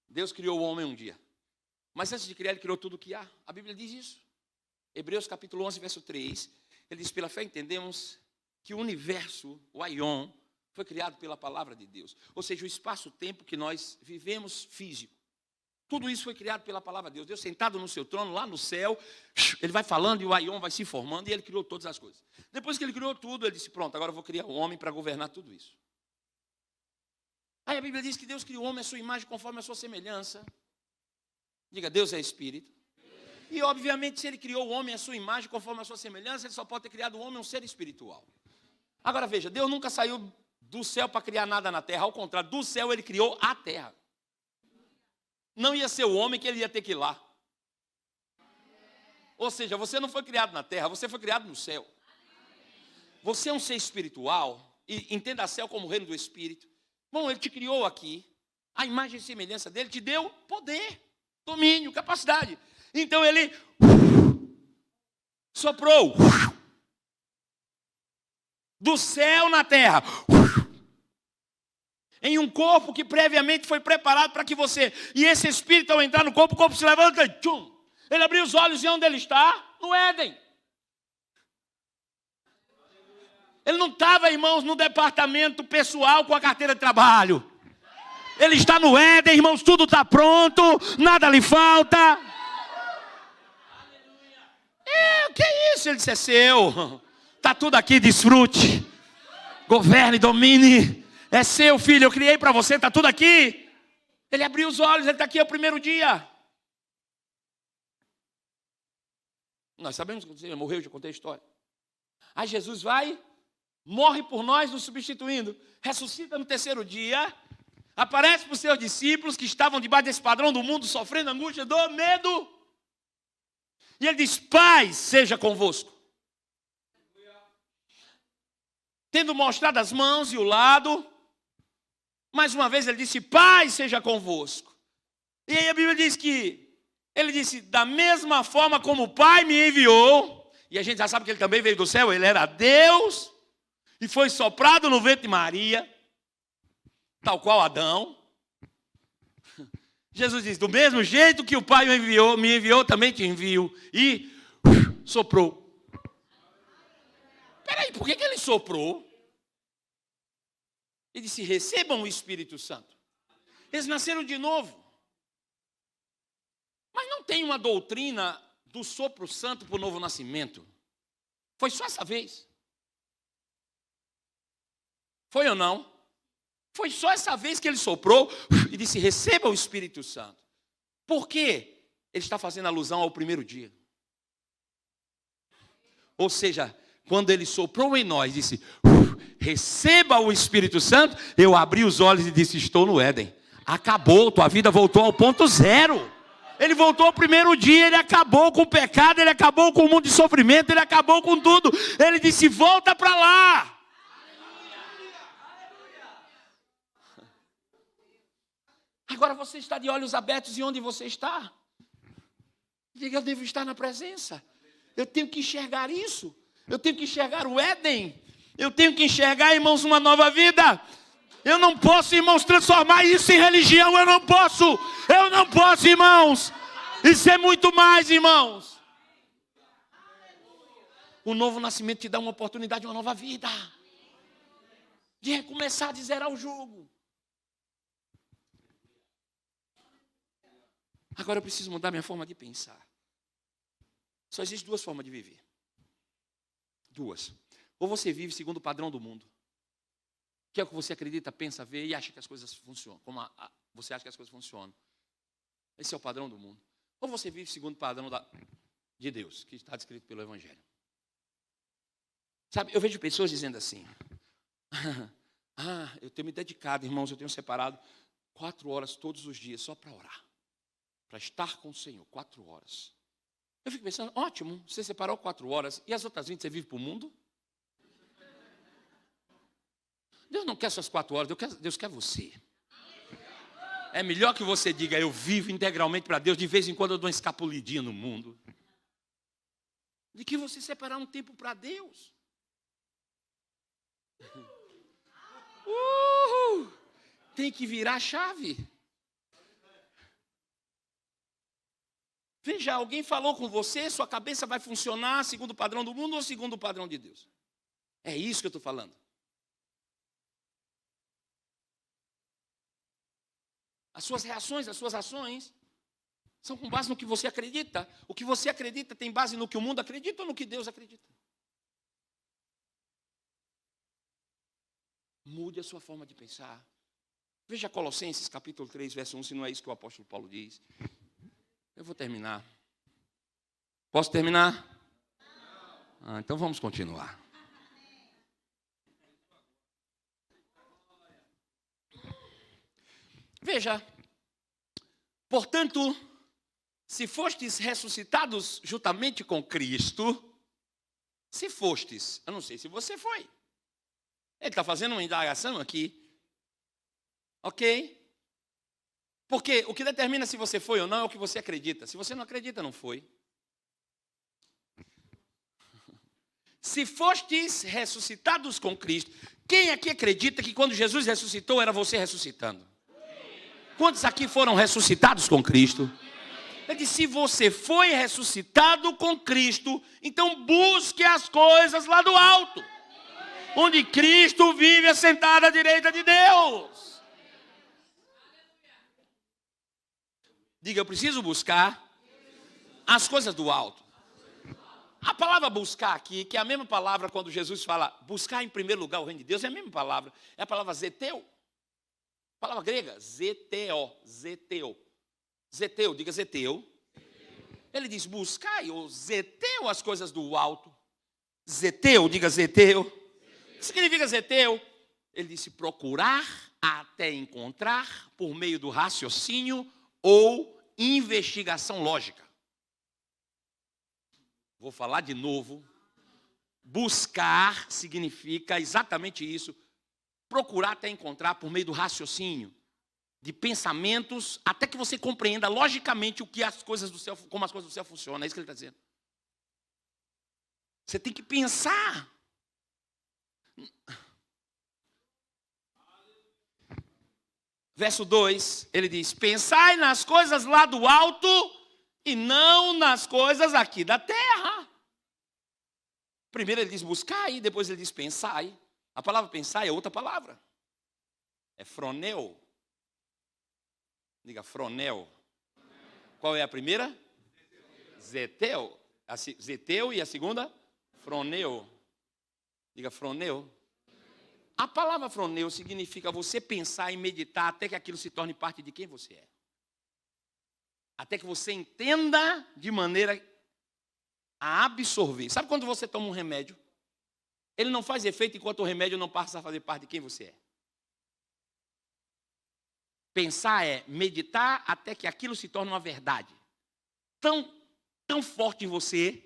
Deus criou o homem um dia. Mas antes de criar, ele criou tudo o que há. A Bíblia diz isso. Hebreus capítulo 11, verso 3. Ele diz: pela fé entendemos que o universo, o aion, foi criado pela palavra de Deus. Ou seja, o espaço-tempo que nós vivemos físico. Tudo isso foi criado pela palavra de Deus. Deus sentado no seu trono, lá no céu, ele vai falando e o aion vai se formando e ele criou todas as coisas. Depois que ele criou tudo, ele disse: pronto, agora eu vou criar um homem para governar tudo isso. Aí a Bíblia diz que Deus criou o homem à sua imagem conforme a sua semelhança. Diga, Deus é espírito. E obviamente se ele criou o homem à sua imagem conforme a sua semelhança, ele só pode ter criado o homem um ser espiritual. Agora veja, Deus nunca saiu do céu para criar nada na terra. Ao contrário, do céu ele criou a terra. Não ia ser o homem que ele ia ter que ir lá. Ou seja, você não foi criado na terra, você foi criado no céu. Você é um ser espiritual, e entenda o céu como o reino do Espírito. Bom, ele te criou aqui, a imagem e semelhança dele te deu poder, domínio, capacidade. Então ele soprou do céu na terra, em um corpo que previamente foi preparado para que você, e esse espírito ao entrar no corpo, o corpo se levanta e tchum, ele abriu os olhos e onde ele está? No Éden. Ele não estava, irmãos, no departamento pessoal com a carteira de trabalho. Ele está no Éden, irmãos, tudo está pronto, nada lhe falta. O que é isso? Ele disse: é seu, está tudo aqui, desfrute, governe, domine. É seu, filho, eu criei para você, está tudo aqui. Ele abriu os olhos, ele está aqui, é o primeiro dia. Nós sabemos que ele morreu, já contei a história. Aí Jesus vai, morre por nós, nos substituindo. Ressuscita no terceiro dia, aparece para os seus discípulos que estavam debaixo desse padrão do mundo, sofrendo angústia, dor, medo. E ele diz: paz seja convosco. Tendo mostrado as mãos e o lado, mais uma vez ele disse: paz seja convosco. E aí a Bíblia diz que ele disse: da mesma forma como o Pai me enviou, e a gente já sabe que ele também veio do céu, ele era Deus, e foi soprado no ventre de Maria, tal qual Adão. Jesus diz: do mesmo jeito que o Pai me enviou, também te envio. E soprou. Peraí, por que ele soprou? Ele disse: recebam o Espírito Santo. Eles nasceram de novo. Mas não tem uma doutrina do sopro santo para o novo nascimento. Foi só essa vez. Foi ou não? Foi só essa vez que ele soprou e disse: receba o Espírito Santo. Por quê? Ele está fazendo alusão ao primeiro dia. Ou seja, quando ele soprou em nós, disse: receba o Espírito Santo, eu abri os olhos e disse: estou no Éden. Acabou, tua vida voltou ao ponto zero. Ele voltou ao primeiro dia, ele acabou com o pecado, ele acabou com o mundo de sofrimento, ele acabou com tudo. Ele disse: volta para lá. Agora você está de olhos abertos e onde você está? Diga: eu devo estar na presença. Eu tenho que enxergar isso. Eu tenho que enxergar o Éden. Eu tenho que enxergar, irmãos, uma nova vida. Eu não posso, irmãos, transformar isso em religião. Eu não posso, irmãos. Isso é muito mais, irmãos. O novo nascimento te dá uma oportunidade, uma nova vida. De recomeçar, de zerar o jugo. Agora eu preciso mudar minha forma de pensar. Só existem duas formas de viver. Duas. Ou você vive segundo o padrão do mundo, que é o que você acredita, pensa, vê e acha que as coisas funcionam, como você acha que as coisas funcionam. Esse é o padrão do mundo. Ou você vive segundo o padrão de Deus, que está descrito pelo Evangelho. Sabe, eu vejo pessoas dizendo assim: eu tenho me dedicado, irmãos, eu tenho separado 4 horas todos os dias só para orar, para estar com o Senhor, 4 horas. Eu fico pensando, ótimo, você separou 4 horas, e as outras 20 você vive para o mundo? Deus não quer suas 4 horas, Deus quer você. É melhor que você diga, eu vivo integralmente para Deus, de vez em quando eu dou uma escapulidinha no mundo, de que você separar um tempo para Deus. Tem que virar a chave. Veja, alguém falou com você, sua cabeça vai funcionar segundo o padrão do mundo ou segundo o padrão de Deus? É isso que eu estou falando. As suas reações, as suas ações são com base no que você acredita. O que você acredita tem base no que o mundo acredita ou no que Deus acredita? Mude a sua forma de pensar. Veja Colossenses capítulo 3, verso 1, se não é isso que o apóstolo Paulo diz. Eu vou terminar. Posso terminar? Então vamos continuar. Veja, portanto, se fostes ressuscitados juntamente com Cristo, se fostes, eu não sei se você foi. Ele está fazendo uma indagação aqui. Ok? Porque o que determina se você foi ou não é o que você acredita. Se você não acredita, não foi. Se fostes ressuscitados com Cristo, quem aqui acredita que quando Jesus ressuscitou, era você ressuscitando? Quantos aqui foram ressuscitados com Cristo? Ele disse, se você foi ressuscitado com Cristo, então busque as coisas lá do alto, onde Cristo vive assentado à direita de Deus. Diga, eu preciso buscar as coisas do alto. A palavra buscar aqui, que é a mesma palavra quando Jesus fala buscar em primeiro lugar o reino de Deus, é a mesma palavra. É a palavra zeteu. Palavra grega, zeteo. Zeteu, diga zeteu. Ele diz, buscai ou zeteu as coisas do alto. Zeteu, diga zeteu. O que significa zeteu? Ele disse procurar até encontrar por meio do raciocínio ou investigação lógica. Vou falar de novo. Buscar significa exatamente isso. Procurar até encontrar por meio do raciocínio, de pensamentos, até que você compreenda logicamente o que as coisas do céu, como as coisas do céu funcionam. É isso que ele está dizendo. Você tem que pensar. Verso 2, ele diz, pensai nas coisas lá do alto e não nas coisas aqui da terra. Primeiro ele diz buscai, depois ele diz pensai. A palavra pensar é outra palavra. É froneu. Diga froneu. Qual é a primeira? Zeteu. Zeteu e a segunda? Froneu. Diga froneu. A palavra froneu significa você pensar e meditar até que aquilo se torne parte de quem você é. Até que você entenda de maneira a absorver. Sabe quando você toma um remédio? Ele não faz efeito enquanto o remédio não passa a fazer parte de quem você é. Pensar é meditar até que aquilo se torne uma verdade. Tão forte em você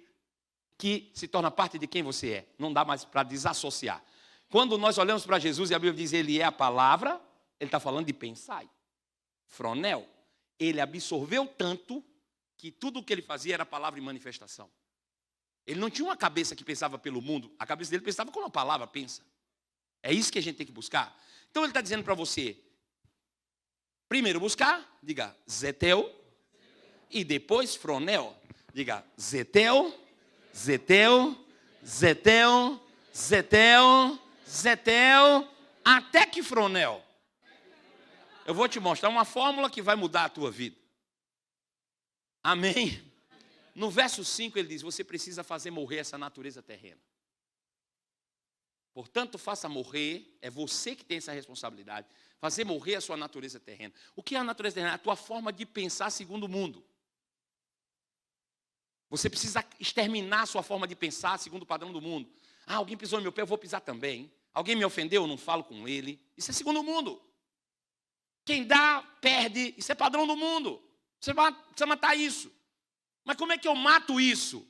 que se torna parte de quem você é. Não dá mais para desassociar. Quando nós olhamos para Jesus e a Bíblia diz ele é a palavra, ele está falando de pensar. Fronel. Ele absorveu tanto que tudo o que ele fazia era palavra e manifestação. Ele não tinha uma cabeça que pensava pelo mundo, a cabeça dele pensava como a palavra pensa. É isso que a gente tem que buscar. Então ele está dizendo para você, primeiro buscar, diga zeteu, e depois fronel, diga zeteu, zeteu, zeteu, zeteu, zeteu, até que fronel. Eu vou te mostrar uma fórmula que vai mudar a tua vida. Amém? No verso 5 ele diz, você precisa fazer morrer essa natureza terrena. Portanto, faça morrer, é você que tem essa responsabilidade, fazer morrer a sua natureza terrena. O que é a natureza terrena? A tua forma de pensar segundo o mundo. Você precisa exterminar a sua forma de pensar segundo o padrão do mundo. Ah, alguém pisou no meu pé, eu vou pisar também. Alguém me ofendeu, eu não falo com ele. Isso é segundo o mundo. Quem dá, perde. Isso é padrão do mundo. Você vai matar isso. Mas como é que eu mato isso?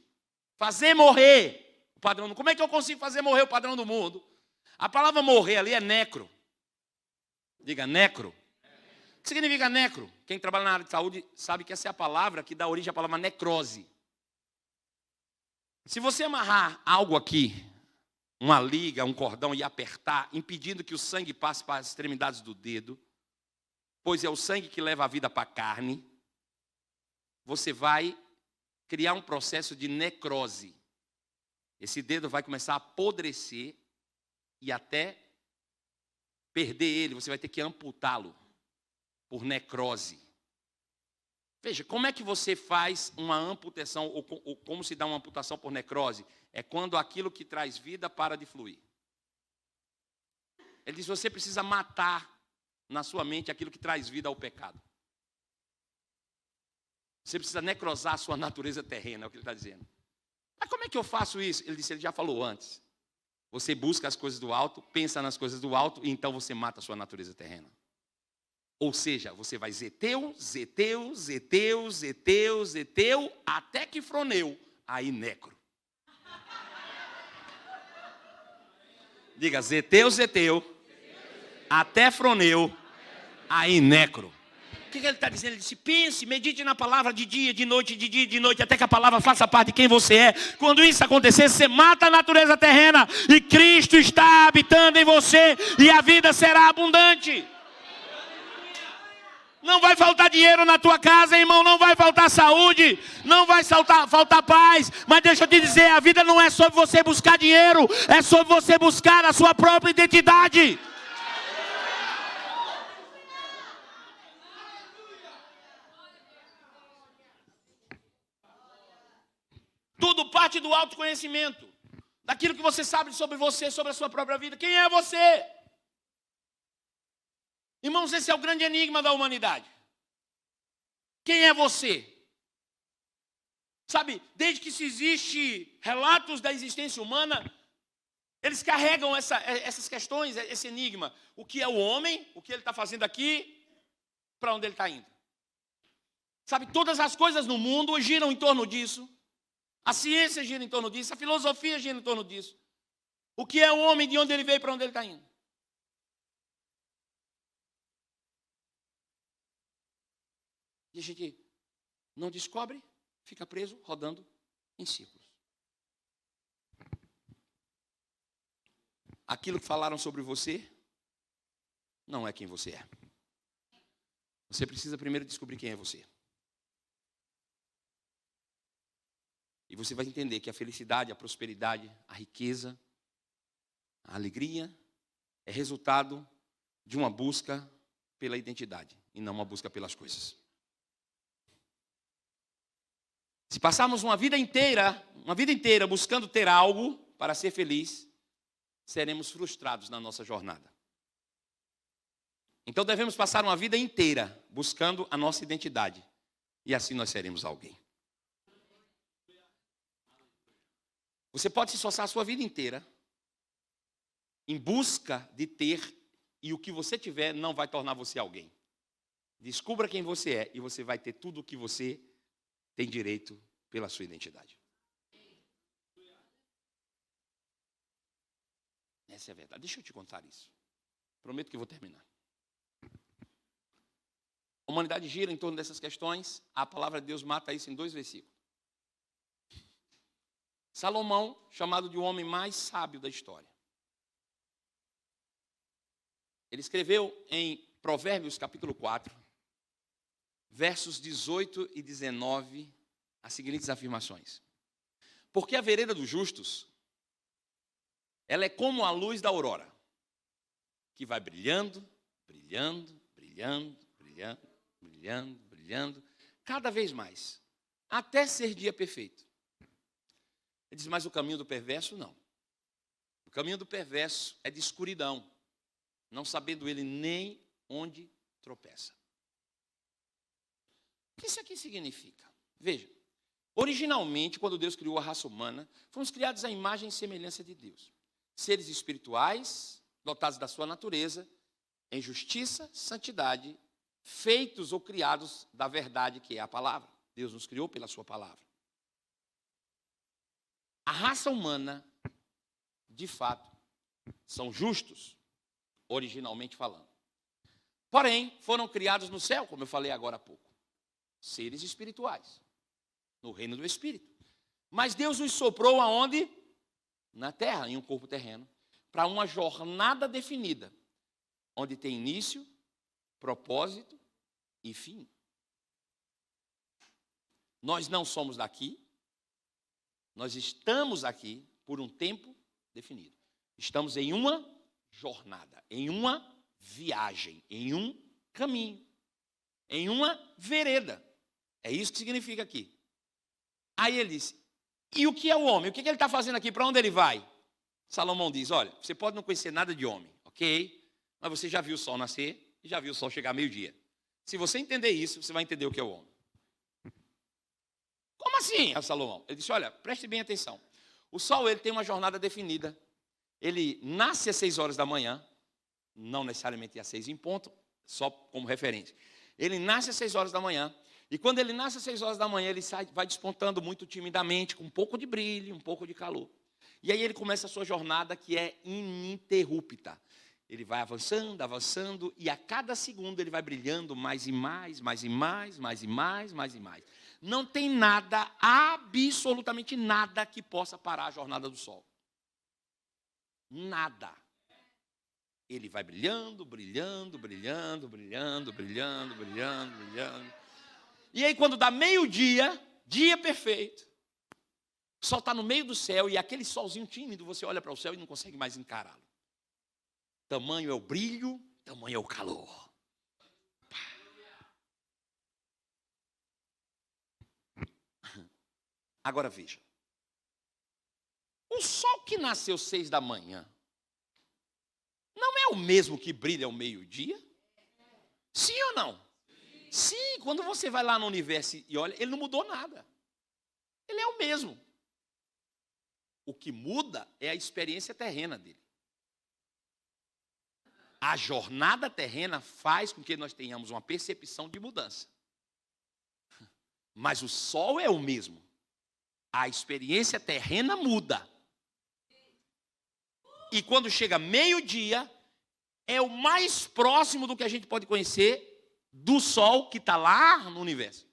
Fazer morrer o padrão. Como é que eu consigo fazer morrer o padrão do mundo? A palavra morrer ali é necro. Diga necro. O que significa necro? Quem trabalha na área de saúde sabe que essa é a palavra que dá origem à palavra necrose. Se você amarrar algo aqui, uma liga, um cordão e apertar, impedindo que o sangue passe para as extremidades do dedo, pois é o sangue que leva a vida para a carne, você vai criar um processo de necrose. Esse dedo vai começar a apodrecer e até perder ele, você vai ter que amputá-lo por necrose. Veja, como é que você faz uma amputação, ou como se dá uma amputação por necrose? É quando aquilo que traz vida para de fluir. Ele diz, você precisa matar na sua mente aquilo que traz vida ao pecado. Você precisa necrosar a sua natureza terrena, é o que ele está dizendo. Mas como é que eu faço isso? Ele disse, ele já falou antes. Você busca as coisas do alto, pensa nas coisas do alto, e então você mata a sua natureza terrena. Ou seja, você vai zeteu, até que froneu, aí necro. Diga, zeteu, até froneu, aí necro. O que ele está dizendo? Ele disse, pense, medite na palavra de dia, de noite, até que a palavra faça parte de quem você é. Quando isso acontecer, você mata a natureza terrena e Cristo está habitando em você e a vida será abundante. Não vai faltar dinheiro na tua casa, irmão, não vai faltar saúde, não vai faltar paz. Mas deixa eu te dizer, a vida não é sobre você buscar dinheiro, é sobre você buscar a sua própria identidade. Tudo parte do autoconhecimento, daquilo que você sabe sobre você, sobre a sua própria vida. Quem é você? Irmãos, esse é o grande enigma da humanidade. Quem é você? Sabe, desde que se existe relatos da existência humana, eles carregam essas questões, esse enigma. O que é o homem, o que ele está fazendo aqui, para onde ele está indo. Sabe, todas as coisas no mundo giram em torno disso. A ciência gira em torno disso, a filosofia gira em torno disso. O que é o homem, de onde ele veio, para onde ele está indo. E a gente não descobre, fica preso, rodando em círculos. Aquilo que falaram sobre você não é quem você é. Você precisa primeiro descobrir quem é você. E você vai entender que a felicidade, a prosperidade, a riqueza, a alegria é resultado de uma busca pela identidade e não uma busca pelas coisas. Se passarmos uma vida inteira buscando ter algo para ser feliz, seremos frustrados na nossa jornada. Então devemos passar uma vida inteira buscando a nossa identidade. E assim nós seremos alguém. Você pode se esforçar a sua vida inteira em busca de ter, e o que você tiver não vai tornar você alguém. Descubra quem você é e você vai ter tudo o que você tem direito pela sua identidade. Essa é a verdade. Deixa eu te contar isso. Prometo que eu vou terminar. A humanidade gira em torno dessas questões. A palavra de Deus mata isso em 2 versículos. Salomão, chamado de o homem mais sábio da história. Ele escreveu em Provérbios capítulo 4, versos 18 e 19, as seguintes afirmações. Porque a vereda dos justos, ela é como a luz da aurora, que vai brilhando, cada vez mais, até ser dia perfeito. Ele diz, mas o caminho do perverso não. O caminho do perverso é de escuridão, não sabendo ele nem onde tropeça. O que isso aqui significa? Veja, originalmente, quando Deus criou a raça humana, fomos criados à imagem e semelhança de Deus. Seres espirituais, dotados da sua natureza, em justiça, santidade, feitos ou criados da verdade que é a palavra. Deus nos criou pela sua palavra. A raça humana, de fato, são justos, originalmente falando. Porém, foram criados no céu, como eu falei agora há pouco. Seres espirituais, no reino do Espírito. Mas Deus nos soprou aonde? Na terra, em um corpo terreno, para uma jornada definida, onde tem início, propósito e fim. Nós não somos daqui, nós estamos aqui por um tempo definido. Estamos em uma jornada, em uma viagem, em um caminho, em uma vereda. É isso que significa aqui. Aí ele diz, e o que é o homem? O que ele está fazendo aqui? Para onde ele vai? Salomão diz, olha, você pode não conhecer nada de homem, ok? Mas você já viu o sol nascer e já viu o sol chegar meio-dia. Se você entender isso, você vai entender o que é o homem. Como assim, Salomão? Ele disse, olha, preste bem atenção. O sol, ele tem uma jornada definida. Ele nasce às 6 horas da manhã, não necessariamente às 6 em ponto, só como referência. Ele nasce às 6 horas da manhã, e quando ele nasce às 6 horas da manhã, ele vai despontando muito timidamente, com um pouco de brilho, um pouco de calor. E aí ele começa a sua jornada, que é ininterrupta. Ele vai avançando, avançando, e a cada segundo ele vai brilhando mais e mais, mais e mais, mais e mais, mais e mais. Não tem nada, absolutamente nada, que possa parar a jornada do sol. Nada. Ele vai brilhando, brilhando, brilhando, brilhando, brilhando, brilhando, brilhando. E aí quando dá meio-dia, dia perfeito, o sol está no meio do céu e aquele solzinho tímido, você olha para o céu e não consegue mais encará-lo. Tamanho é o brilho, tamanho é o calor. Agora veja. O sol que nasceu 6 da manhã não é o mesmo que brilha ao meio-dia? Sim ou não? Sim, quando você vai lá no universo e olha, ele não mudou nada. Ele é o mesmo. O que muda é a experiência terrena dele. A jornada terrena faz com que nós tenhamos uma percepção de mudança. Mas o sol é o mesmo. A experiência terrena muda. E quando chega meio-dia, é o mais próximo do que a gente pode conhecer do sol que está lá no universo.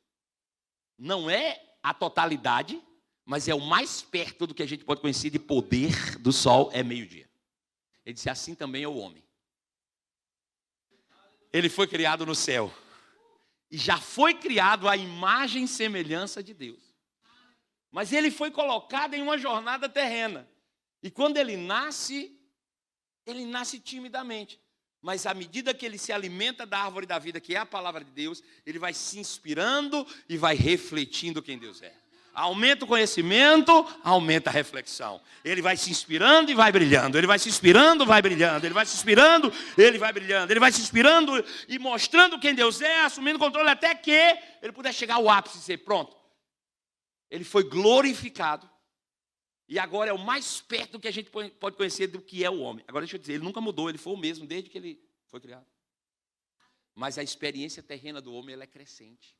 Não é a totalidade, mas é o mais perto do que a gente pode conhecer de poder do sol, é meio-dia. Ele disse, assim também é o homem. Ele foi criado no céu. E já foi criado à imagem e semelhança de Deus. Mas ele foi colocado em uma jornada terrena. E quando ele nasce timidamente. Mas à medida que ele se alimenta da árvore da vida, que é a palavra de Deus, ele vai se inspirando e vai refletindo quem Deus é. Aumenta o conhecimento, aumenta a reflexão. Ele vai se inspirando e vai brilhando. Ele vai se inspirando, vai brilhando. Ele vai se inspirando, ele vai brilhando. Ele vai se inspirando e mostrando quem Deus é, assumindo o controle até que ele puder chegar ao ápice e dizer, pronto. Ele foi glorificado. E agora é o mais perto que a gente pode conhecer do que é o homem. Agora deixa eu dizer, ele nunca mudou, ele foi o mesmo desde que ele foi criado. Mas a experiência terrena do homem, ela é crescente.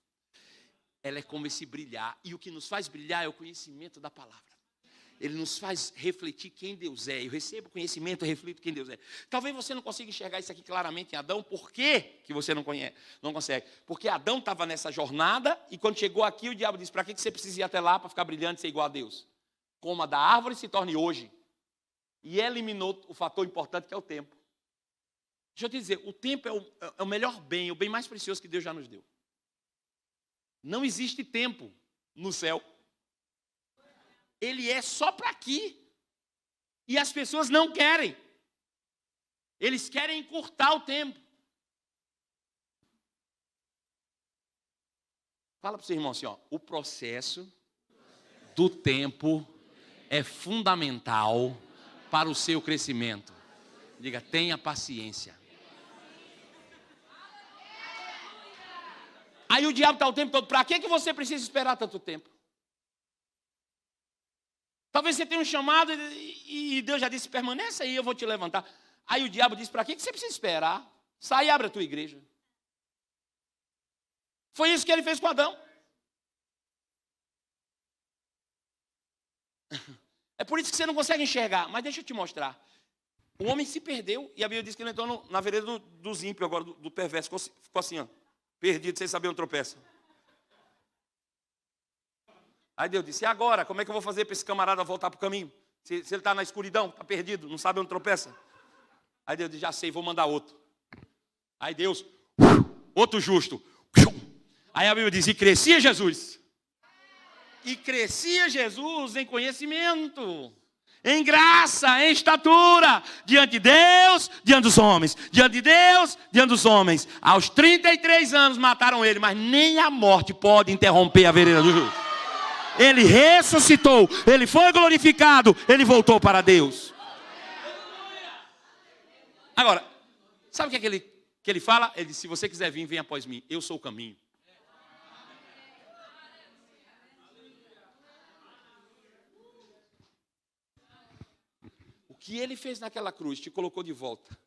Ela é como esse brilhar. E o que nos faz brilhar é o conhecimento da palavra. Ele nos faz refletir quem Deus é. Eu recebo conhecimento, eu reflito quem Deus é. Talvez você não consiga enxergar isso aqui claramente em Adão. Por que você não consegue? Porque Adão estava nessa jornada e quando chegou aqui o diabo disse, para que você precisa ir até lá para ficar brilhante e ser igual a Deus? Como a da árvore se torne hoje. E eliminou o fator importante que é o tempo. Deixa eu te dizer, o tempo é o melhor bem, o bem mais precioso que Deus já nos deu. Não existe tempo no céu. Ele é só para aqui. E as pessoas não querem. Eles querem encurtar o tempo. Fala para o seu irmão assim, ó, o processo do tempo é fundamental para o seu crescimento. Diga, tenha paciência. Aí o diabo está o tempo todo, para que você precisa esperar tanto tempo? Talvez você tenha um chamado e Deus já disse, permanece aí, eu vou te levantar. Aí o diabo diz, para que você precisa esperar? Sai e abre a tua igreja. Foi isso que ele fez com Adão. É por isso que você não consegue enxergar. Mas deixa eu te mostrar. O homem se perdeu e a Bíblia diz que ele entrou na vereda dos ímpios, agora do perverso. Ficou assim, ó, perdido, sem saber onde tropeça. Aí Deus disse, e agora? Como é que eu vou fazer para esse camarada voltar para o caminho? Se ele está na escuridão, está perdido, não sabe onde tropeça. Aí Deus disse, já sei, vou mandar outro. Aí Deus, outro justo. Aí a Bíblia diz, e crescia Jesus. E crescia Jesus em conhecimento, em graça, em estatura, diante de Deus, diante dos homens. Diante de Deus, diante dos homens. Aos 33 anos mataram ele, mas nem a morte pode interromper a vereda do justo. Ele ressuscitou, ele foi glorificado, ele voltou para Deus. Agora, sabe o que ele fala? Ele diz, se você quiser vir, venha após mim, eu sou o caminho. O que ele fez naquela cruz, te colocou de volta.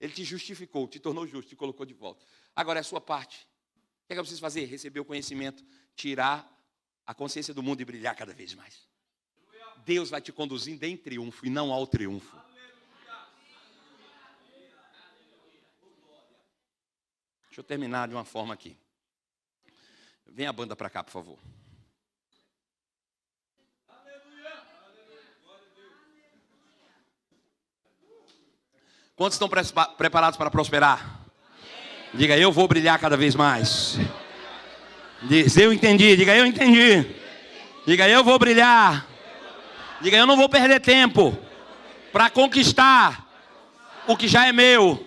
Ele te justificou, te tornou justo, te colocou de volta. Agora é a sua parte. O que é que eu preciso fazer? Receber o conhecimento, tirar a consciência do mundo e brilhar cada vez mais. Deus vai te conduzindo em triunfo e não ao triunfo. Deixa eu terminar de uma forma aqui. Vem a banda para cá, por favor. Quantos estão preparados para prosperar? Diga, eu vou brilhar cada vez mais. Diz, eu entendi. Diga, eu entendi. Diga, eu vou brilhar. Diga, eu não vou perder tempo para conquistar o que já é meu.